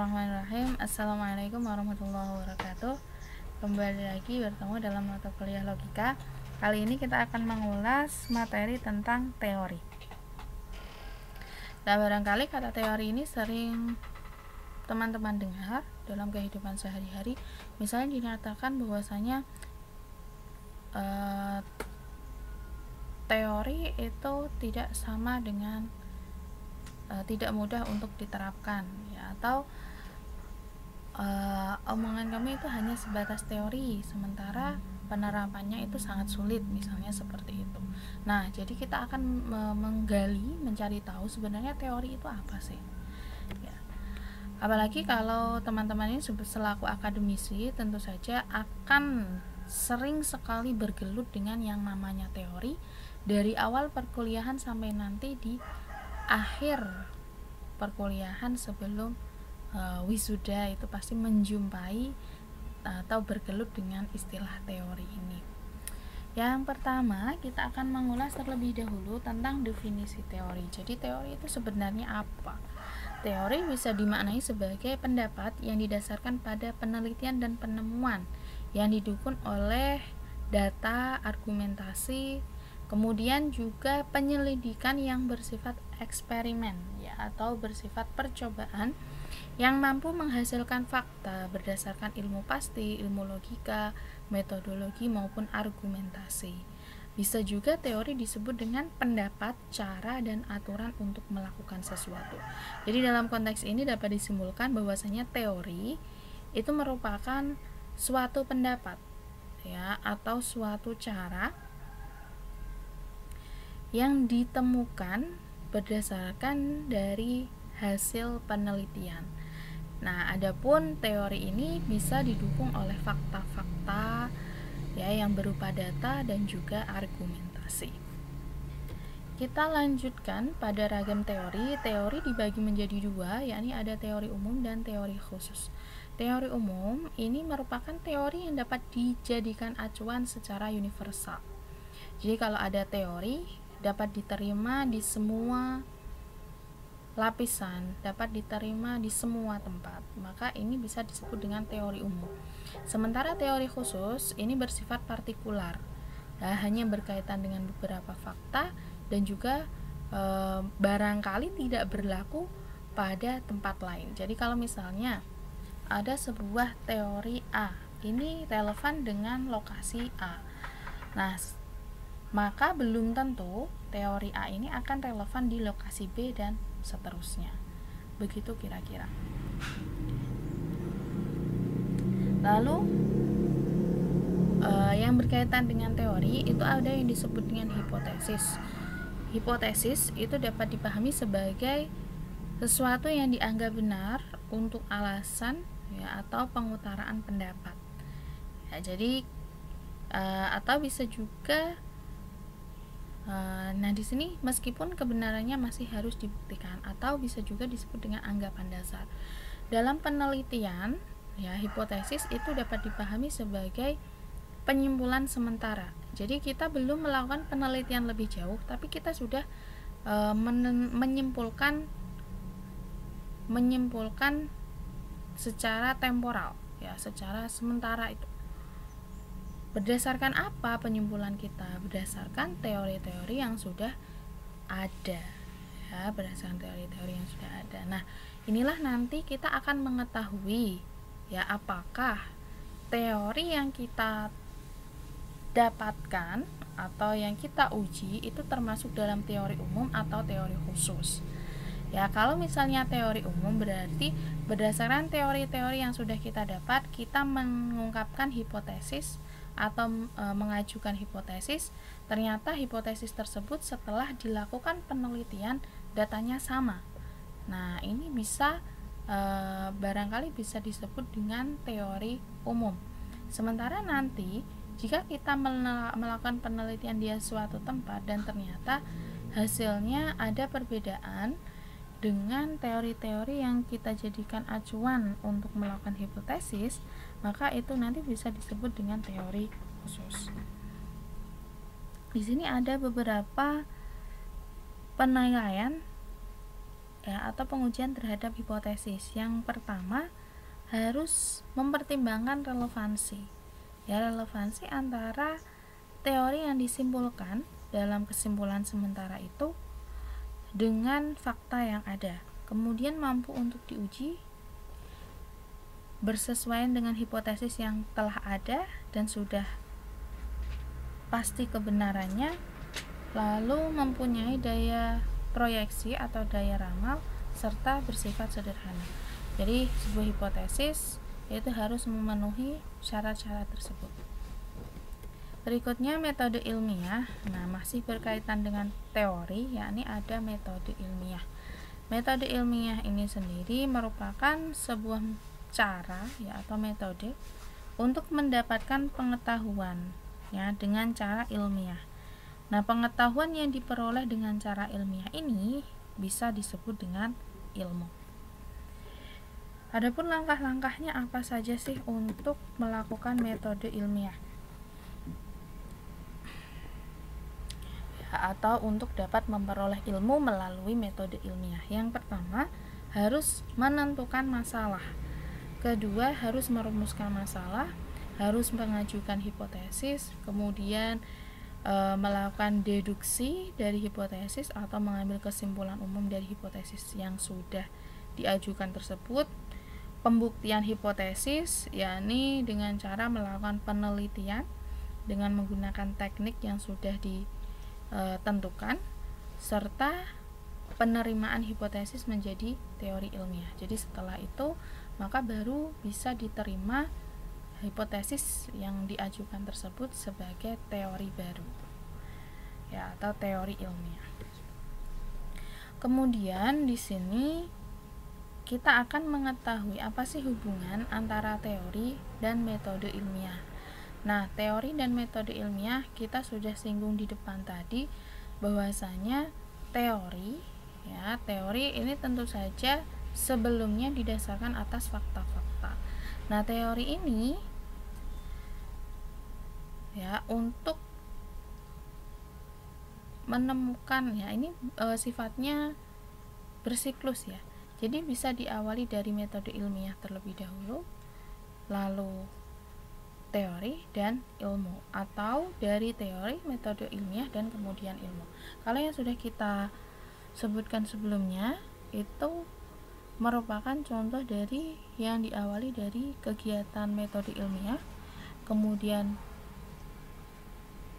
Bismillahirrahmanirrahim. Assalamualaikum warahmatullahi wabarakatuh. Kembali lagi bertemu dalam mata kuliah logika. Kali ini kita akan mengulas materi tentang teori. Nah, barangkali kata teori ini sering teman-teman dengar dalam kehidupan sehari-hari. Misalnya dinyatakan bahwasanya teori itu tidak sama dengan tidak mudah untuk diterapkan, ya, atau omongan kami itu hanya sebatas teori, sementara penerapannya itu sangat sulit, misalnya seperti itu. Nah, jadi kita akan menggali, mencari tahu sebenarnya teori itu apa sih, ya. Apalagi kalau teman-teman ini selaku akademisi, tentu saja akan sering sekali bergelut dengan yang namanya teori dari awal perkuliahan sampai nanti di akhir perkuliahan sebelum wisuda, itu pasti menjumpai atau bergelut dengan istilah teori ini. Yang pertama, kita akan mengulas terlebih dahulu tentang definisi teori. Jadi teori itu sebenarnya apa? Teori bisa dimaknai sebagai pendapat yang didasarkan pada penelitian dan penemuan yang didukung oleh data, argumentasi, kemudian juga penyelidikan yang bersifat eksperimen, ya, atau bersifat percobaan yang mampu menghasilkan fakta berdasarkan ilmu pasti, ilmu logika, metodologi maupun argumentasi. Bisa juga teori disebut dengan pendapat, cara, dan aturan untuk melakukan sesuatu. Jadi dalam konteks ini dapat disimpulkan bahwasanya teori itu merupakan suatu pendapat, ya, atau suatu cara yang ditemukan berdasarkan dari hasil penelitian. Nah, adapun teori ini bisa didukung oleh fakta-fakta, ya, yang berupa data dan juga argumentasi. Kita lanjutkan pada ragam teori. Teori dibagi menjadi dua, yakni ada teori umum dan teori khusus. Teori umum ini merupakan teori yang dapat dijadikan acuan secara universal. Jadi kalau ada teori dapat diterima di semua lapisan, dapat diterima di semua tempat, maka ini bisa disebut dengan teori umum. Sementara teori khusus ini bersifat partikular, hanya berkaitan dengan beberapa fakta dan juga barangkali tidak berlaku pada tempat lain. Jadi kalau misalnya ada sebuah teori A, ini relevan dengan lokasi A. Nah, maka belum tentu teori A ini akan relevan di lokasi B dan seterusnya. Begitu kira-kira. Lalu yang berkaitan dengan teori itu ada yang disebut dengan hipotesis. Hipotesis itu dapat dipahami sebagai sesuatu yang dianggap benar untuk alasan, ya, atau pengutaraan pendapat. Ya, jadi atau bisa juga nah di sini meskipun kebenarannya masih harus dibuktikan, atau bisa juga disebut dengan anggapan dasar. Dalam penelitian, ya, hipotesis itu dapat dipahami sebagai penyimpulan sementara. Jadi kita belum melakukan penelitian lebih jauh, tapi kita sudah menyimpulkan secara temporal, ya, secara sementara itu. Berdasarkan apa penyimpulan kita? Berdasarkan teori-teori yang sudah ada, ya, berdasarkan teori-teori yang sudah ada. Nah, inilah nanti kita akan mengetahui, ya, apakah teori yang kita dapatkan atau yang kita uji itu termasuk dalam teori umum atau teori khusus. Ya, kalau misalnya teori umum berarti berdasarkan teori-teori yang sudah kita dapat, kita mengungkapkan hipotesis atau mengajukan hipotesis. Ternyata hipotesis tersebut setelah dilakukan penelitian datanya sama. Nah, ini bisa barangkali bisa disebut dengan teori umum. Sementara nanti jika kita melakukan penelitian di suatu tempat dan ternyata hasilnya ada perbedaan dengan teori-teori yang kita jadikan acuan untuk melakukan hipotesis, maka itu nanti bisa disebut dengan teori khusus. Di sini ada beberapa penilaian ya atau pengujian terhadap hipotesis. Yang pertama harus mempertimbangkan relevansi. Ya, relevansi antara teori yang disimpulkan dalam kesimpulan sementara itu dengan fakta yang ada. Kemudian mampu untuk diuji, bersesuaian dengan hipotesis yang telah ada dan sudah pasti kebenarannya, lalu mempunyai daya proyeksi atau daya ramal serta bersifat sederhana. Jadi sebuah hipotesis itu harus memenuhi syarat-syarat tersebut. Berikutnya metode ilmiah. Nah, masih berkaitan dengan teori, yakni ada metode ilmiah. Metode ilmiah ini sendiri merupakan sebuah cara ya atau metode untuk mendapatkan pengetahuan ya dengan cara ilmiah. Nah, pengetahuan yang diperoleh dengan cara ilmiah ini bisa disebut dengan ilmu. Adapun langkah-langkahnya apa saja sih untuk melakukan metode ilmiah? Atau untuk dapat memperoleh ilmu melalui metode ilmiah. Yang pertama, harus menentukan masalah. Kedua, harus merumuskan masalah, harus mengajukan hipotesis, kemudian melakukan deduksi dari hipotesis atau mengambil kesimpulan umum dari hipotesis yang sudah diajukan tersebut. Pembuktian hipotesis, yakni dengan cara melakukan penelitian dengan menggunakan teknik yang sudah ditentukan, serta penerimaan hipotesis menjadi teori ilmiah. Jadi setelah itu maka baru bisa diterima hipotesis yang diajukan tersebut sebagai teori baru ya atau teori ilmiah. Kemudian di sini kita akan mengetahui apa sih hubungan antara teori dan metode ilmiah. Nah, teori dan metode ilmiah kita sudah singgung di depan tadi bahwasanya teori ini tentu saja sebelumnya didasarkan atas fakta-fakta. Nah, teori ini ya untuk menemukan ya ini sifatnya bersiklus ya. Jadi bisa diawali dari metode ilmiah terlebih dahulu, lalu teori dan ilmu, atau dari teori, metode ilmiah, dan kemudian ilmu. Kalau yang sudah kita sebutkan sebelumnya itu merupakan contoh dari yang diawali dari kegiatan metode ilmiah, kemudian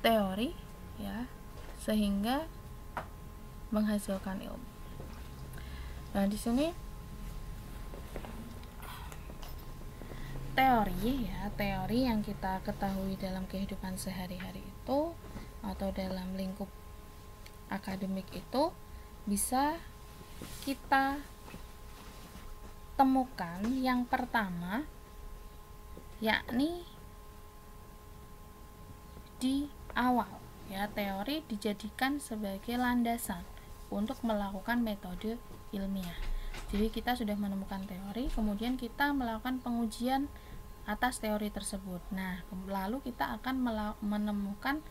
teori ya, sehingga menghasilkan ilmu. Nah, di sini teori yang kita ketahui dalam kehidupan sehari-hari itu atau dalam lingkup akademik itu bisa kita temukan yang pertama, yakni di awal ya, teori dijadikan sebagai landasan untuk melakukan metode ilmiah. Jadi kita sudah menemukan teori, kemudian kita melakukan pengujian atas teori tersebut. Nah, lalu kita akan menemukan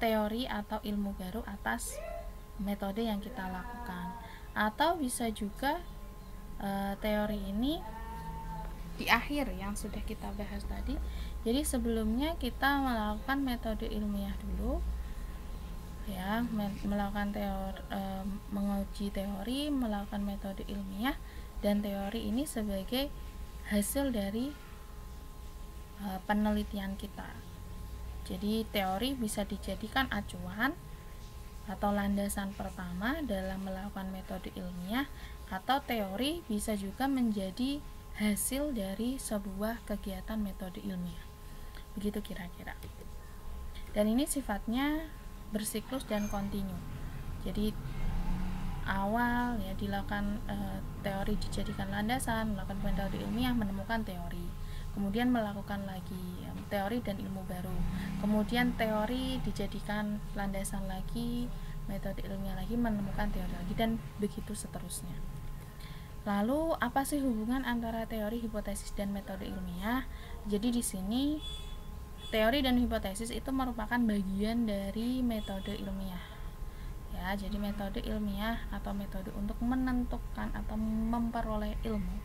teori atau ilmu baru atas metode yang kita lakukan. Atau bisa juga teori ini di akhir yang sudah kita bahas tadi. Jadi sebelumnya kita melakukan metode ilmiah dulu ya, melakukan menguji teori, melakukan metode ilmiah, dan teori ini sebagai hasil dari penelitian kita. Jadi teori bisa dijadikan acuan atau landasan pertama dalam melakukan metode ilmiah, atau teori bisa juga menjadi hasil dari sebuah kegiatan metode ilmiah. Begitu kira-kira. Dan ini sifatnya bersiklus dan kontinu. Jadi awal ya dilakukan teori dijadikan landasan, melakukan metode ilmiah, menemukan teori. Kemudian melakukan lagi teori dan ilmu baru. Kemudian teori dijadikan landasan lagi, metode ilmiah lagi, menemukan teori lagi, dan begitu seterusnya. Lalu apa sih hubungan antara teori, hipotesis, dan metode ilmiah? Jadi di sini teori dan hipotesis itu merupakan bagian dari metode ilmiah. Ya, jadi metode ilmiah atau metode untuk menentukan atau memperoleh ilmu